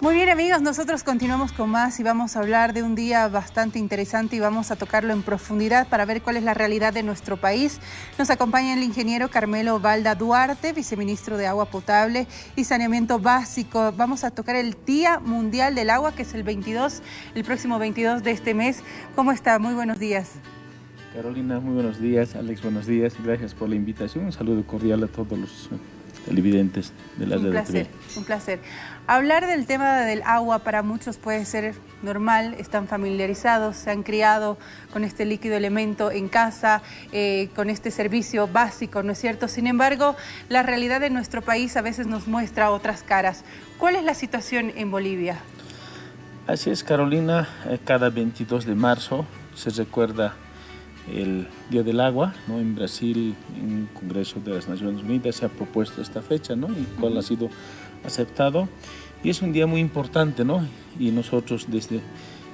Muy bien, amigos, nosotros continuamos con más y vamos a hablar de un día bastante interesante y vamos a tocarlo en profundidad para ver cuál es la realidad de nuestro país. Nos acompaña el ingeniero Carmelo Balda Duarte, viceministro de Agua Potable y Saneamiento Básico. Vamos a tocar el Día Mundial del Agua, que es el próximo 22 de este mes. ¿Cómo está? Muy buenos días. Carolina, muy buenos días. Alex, buenos días. Gracias por la invitación. Un saludo cordial a todos los televidentes de la red TV. Un placer. Hablar del tema del agua para muchos puede ser normal, están familiarizados, se han criado con este líquido elemento en casa, con este servicio básico, ¿no es cierto? Sin embargo, la realidad de nuestro país a veces nos muestra otras caras. ¿Cuál es la situación en Bolivia? Así es, Carolina. Cada 22 de marzo se recuerda el Día del Agua, ¿no? En Brasil, en un Congreso de las Naciones Unidas, se ha propuesto esta fecha, ¿no? Y cuál ha sido aceptado. Y es un día muy importante, ¿no? Y nosotros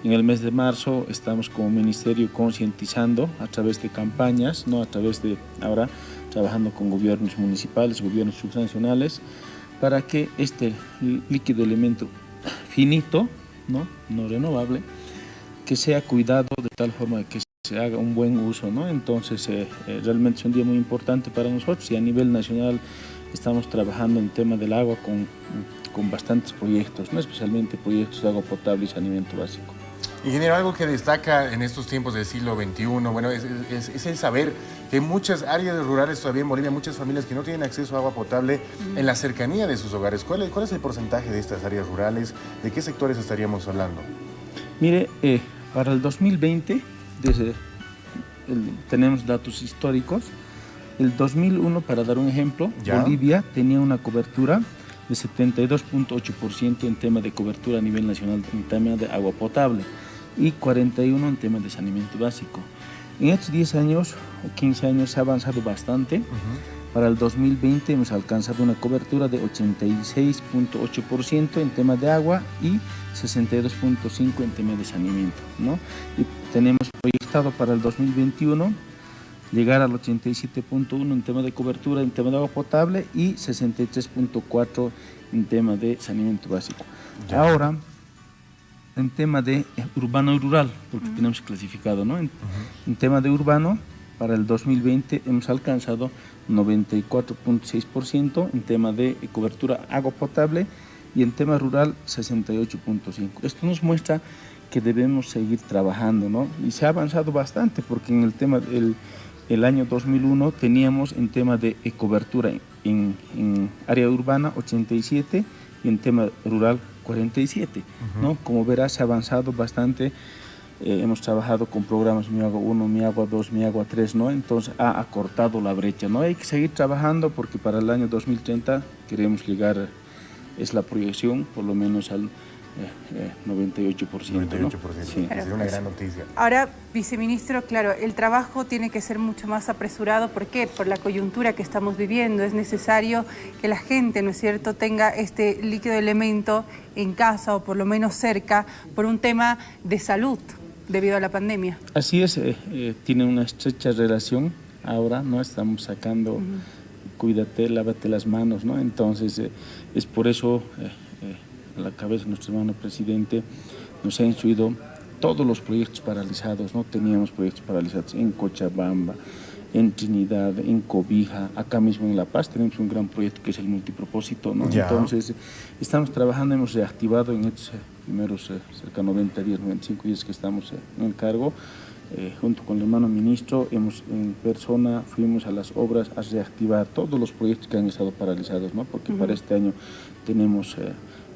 en el mes de marzo estamos como ministerio concientizando a través de campañas, ¿no? A través de ahora trabajando con gobiernos municipales, gobiernos subnacionales, para que este líquido elemento finito, ¿no? No renovable, que sea cuidado de tal forma que se haga un buen uso, ¿no? Entonces, realmente es un día muy importante para nosotros y a nivel nacional estamos trabajando en el tema del agua con bastantes proyectos, ¿no? Especialmente proyectos de agua potable y saneamiento básico. Ingeniero, algo que destaca en estos tiempos del siglo XXI, bueno, es el saber que en muchas áreas rurales todavía en Bolivia, muchas familias que no tienen acceso a agua potable en la cercanía de sus hogares. ¿Cuál es el porcentaje de estas áreas rurales? ¿De qué sectores estaríamos hablando? Mire, para el 2020, tenemos datos históricos. El 2001, para dar un ejemplo, Bolivia tenía una cobertura de 72.8% en tema de cobertura a nivel nacional en tema de agua potable y 41% en tema de saneamiento básico. En estos 10 años o 15 años se ha avanzado bastante. Para el 2020 hemos alcanzado una cobertura de 86.8% en tema de agua y 62.5% en tema de saneamiento, ¿no? Y tenemos proyectado para el 2021 llegar al 87.1% en tema de cobertura en tema de agua potable y 63.4% en tema de saneamiento básico. Ahora, en tema de urbano y rural, porque tenemos clasificado, ¿no? En tema de urbano, para el 2020 hemos alcanzado 94.6% en tema de cobertura agua potable y en tema rural 68.5%. Esto nos muestra que debemos seguir trabajando, ¿no? Y se ha avanzado bastante porque en el tema el año 2001 teníamos en tema de cobertura en área urbana 87 y en tema rural 47, ¿no? Como verás, se ha avanzado bastante. Hemos trabajado con programas Mi Agua 1, Mi Agua 2, Mi Agua 3, ¿no? Entonces ha acortado la brecha, ¿no? Hay que seguir trabajando porque para el año 2030 queremos llegar, es la proyección, por lo menos al 98%. 98%, ¿no? Sí, es una gran noticia. Ahora, viceministro, claro, el trabajo tiene que ser mucho más apresurado. ¿Por qué? Por la coyuntura que estamos viviendo. Es necesario que la gente, ¿no es cierto?, tenga este líquido elemento en casa o por lo menos cerca por un tema de salud debido a la pandemia. Así es, tiene una estrecha relación. Ahora, ¿no? Estamos sacando, cuídate, lávate las manos, ¿no? Entonces, es por eso a la cabeza de nuestro hermano presidente nos ha instruido todos los proyectos paralizados, ¿no? Teníamos proyectos paralizados en Cochabamba, en Trinidad, en Cobija, acá mismo en La Paz tenemos un gran proyecto que es el multipropósito, ¿no? Entonces, estamos trabajando, hemos reactivado en estos primeros cerca de 90 días, 95 días que estamos en el cargo, junto con el hermano ministro, en persona fuimos a las obras a reactivar todos los proyectos que han estado paralizados, ¿no? Porque para este año tenemos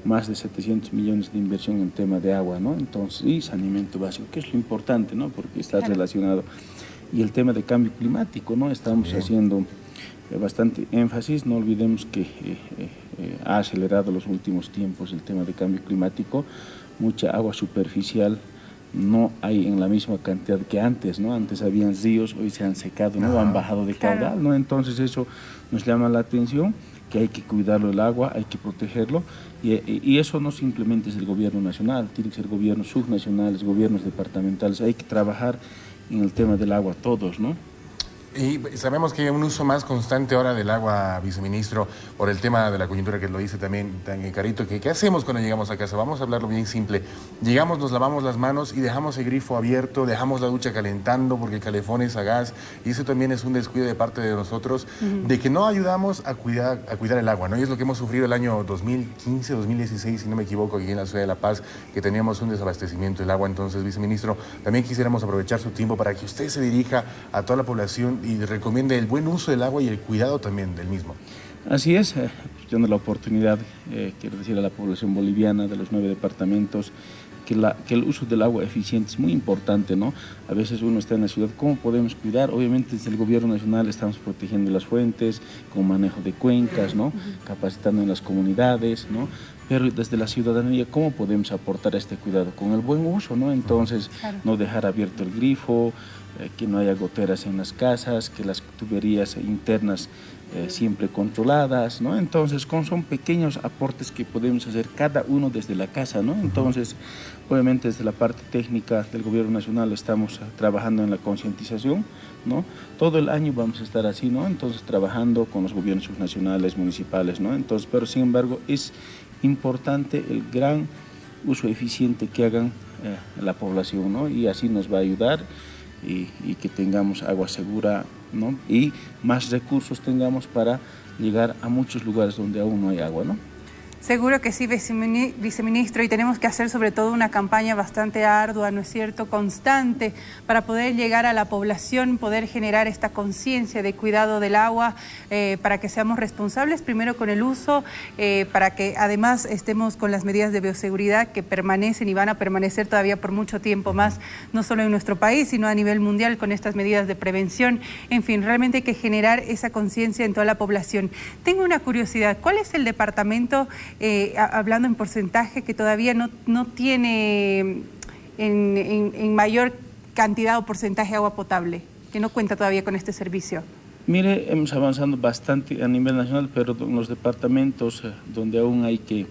más de 700 millones de inversión en tema de agua, ¿no? Entonces, y saneamiento básico, que es lo importante, ¿no? Porque está relacionado. Y el tema de cambio climático, ¿no? Estamos haciendo bastante énfasis, no olvidemos que ha acelerado los últimos tiempos el tema de cambio climático, mucha agua superficial no hay en la misma cantidad que antes, ¿no? Antes habían ríos, hoy se han secado, ¿no? Han bajado de caudal, ¿no? Entonces eso nos llama la atención, que hay que cuidarlo el agua, hay que protegerlo, y eso no simplemente es el gobierno nacional, tiene que ser gobiernos subnacionales, gobiernos departamentales, hay que trabajar en el tema del agua todos, ¿no? Y sabemos que hay un uso más constante ahora del agua, viceministro, por el tema de la coyuntura que lo dice también tan Carito. ¿Qué hacemos cuando llegamos a casa? Vamos a hablarlo bien simple. Llegamos, nos lavamos las manos y dejamos el grifo abierto, dejamos la ducha calentando porque el calefón es a gas. Y eso también es un descuido de parte de nosotros, de que no ayudamos a cuidar el agua, ¿no? Y es lo que hemos sufrido el año 2015, 2016, si no me equivoco, aquí en la ciudad de La Paz, que teníamos un desabastecimiento del agua. Entonces, viceministro, también quisiéramos aprovechar su tiempo para que usted se dirija a toda la población y recomiende el buen uso del agua y el cuidado también del mismo. Así es, yo la oportunidad, quiero decir a la población boliviana de los 9 departamentos, que el uso del agua eficiente es muy importante, ¿no? A veces uno está en la ciudad, ¿cómo podemos cuidar? Obviamente desde el gobierno nacional estamos protegiendo las fuentes, con manejo de cuencas, ¿no? Capacitando en las comunidades, ¿no? Pero desde la ciudadanía, ¿cómo podemos aportar este cuidado? Con el buen uso, ¿no? Entonces, no dejar abierto el grifo, que no haya goteras en las casas, que las tuberías internas siempre controladas, ¿no? Entonces, son pequeños aportes que podemos hacer cada uno desde la casa, ¿no? Entonces, obviamente desde la parte técnica del gobierno nacional estamos trabajando en la concientización, ¿no? Todo el año vamos a estar así, ¿no? Entonces, trabajando con los gobiernos subnacionales, municipales, ¿no? Entonces, pero sin embargo, es importante el gran uso eficiente que hagan la población, ¿no? Y así nos va a ayudar y que tengamos agua segura, ¿no? Y más recursos tengamos para llegar a muchos lugares donde aún no hay agua, ¿no? Seguro que sí, viceministro, y tenemos que hacer sobre todo una campaña bastante ardua, ¿no es cierto?, constante, para poder llegar a la población, poder generar esta conciencia de cuidado del agua, para que seamos responsables primero con el uso, para que además estemos con las medidas de bioseguridad que permanecen y van a permanecer todavía por mucho tiempo más, no solo en nuestro país, sino a nivel mundial con estas medidas de prevención. En fin, realmente hay que generar esa conciencia en toda la población. Tengo una curiosidad, ¿cuál es el departamento, hablando en porcentaje, que todavía no tiene en mayor cantidad o porcentaje agua potable, que no cuenta todavía con este servicio? Mire, hemos avanzado bastante a nivel nacional, pero en los departamentos donde aún hay que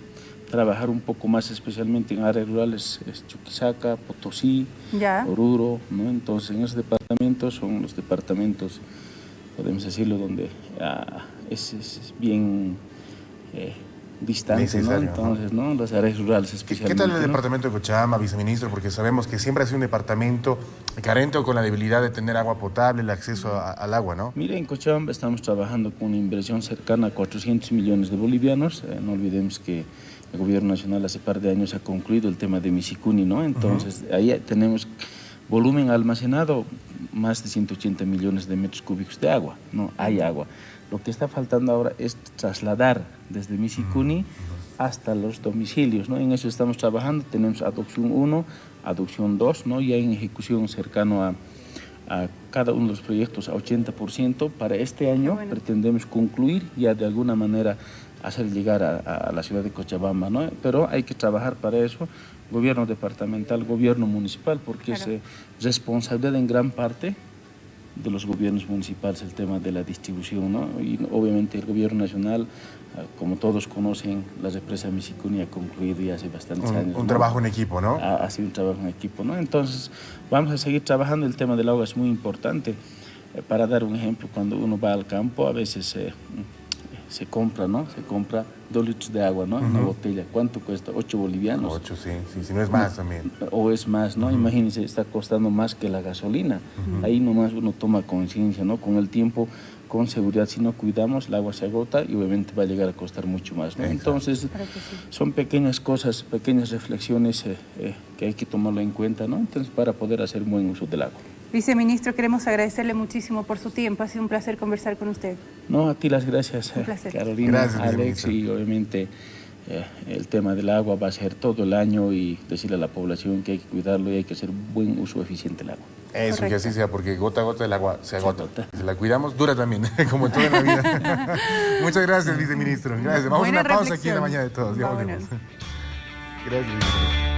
trabajar un poco más, especialmente en áreas rurales, es Chuquisaca, Potosí, Oruro, ¿no? Entonces, en esos departamentos son los departamentos, podemos decirlo, donde es bien distante, ¿no? Entonces, ¿no? Las áreas rurales especialmente. ¿Qué tal el departamento de Cochabamba, viceministro? Porque sabemos que siempre ha sido un departamento carente o con la debilidad de tener agua potable, el acceso al agua, ¿no? Mire, en Cochabamba estamos trabajando con una inversión cercana a 400 millones de bolivianos. No olvidemos que el gobierno nacional hace par de años ha concluido el tema de Misicuni, ¿no? Entonces, ahí tenemos volumen almacenado, más de 180 millones de metros cúbicos de agua, ¿no? Hay agua. Lo que está faltando ahora es trasladar desde Misicuni hasta los domicilios, ¿no? En eso estamos trabajando, tenemos aducción 1, aducción 2, ¿no? Ya en ejecución cercano a cada uno de los proyectos a 80%. Para este año pretendemos concluir ya de alguna manera hacer llegar a la ciudad de Cochabamba, ¿no? Pero hay que trabajar para eso, gobierno departamental, gobierno municipal, porque es responsabilidad en gran parte de los gobiernos municipales el tema de la distribución, ¿no? Y obviamente el gobierno nacional, como todos conocen, la represa Misicuni ha concluido ya hace bastantes años. Un trabajo en equipo, ¿no? Ha sido un trabajo en equipo, ¿no? Entonces, vamos a seguir trabajando. El tema del agua es muy importante. Para dar un ejemplo, cuando uno va al campo, a veces se compra, ¿no? Se compra 2 litros de agua, ¿no? En una botella. ¿Cuánto cuesta? 8 bolivianos. 8, sí, si no es más también. O es más, ¿no? Imagínense, está costando más que la gasolina. Ahí nomás uno toma conciencia, ¿no? Con el tiempo, con seguridad, si no cuidamos, el agua se agota y obviamente va a llegar a costar mucho más, ¿no? Entonces, son pequeñas cosas, pequeñas reflexiones que hay que tomarlo en cuenta, ¿no? Entonces, para poder hacer buen uso del agua. Viceministro, queremos agradecerle muchísimo por su tiempo. Ha sido un placer conversar con usted. No, a ti las gracias, Carolina, gracias, Alex, y obviamente el tema del agua va a ser todo el año y decirle a la población que hay que cuidarlo y hay que hacer buen uso eficiente del agua. Eso, que así sea, porque gota a gota el agua se agota. Si la cuidamos, dura también, como en toda la vida. Muchas gracias, viceministro. Gracias. Vamos a una pausa aquí en la mañana de todos. Ya volvemos. Gracias, viceministro.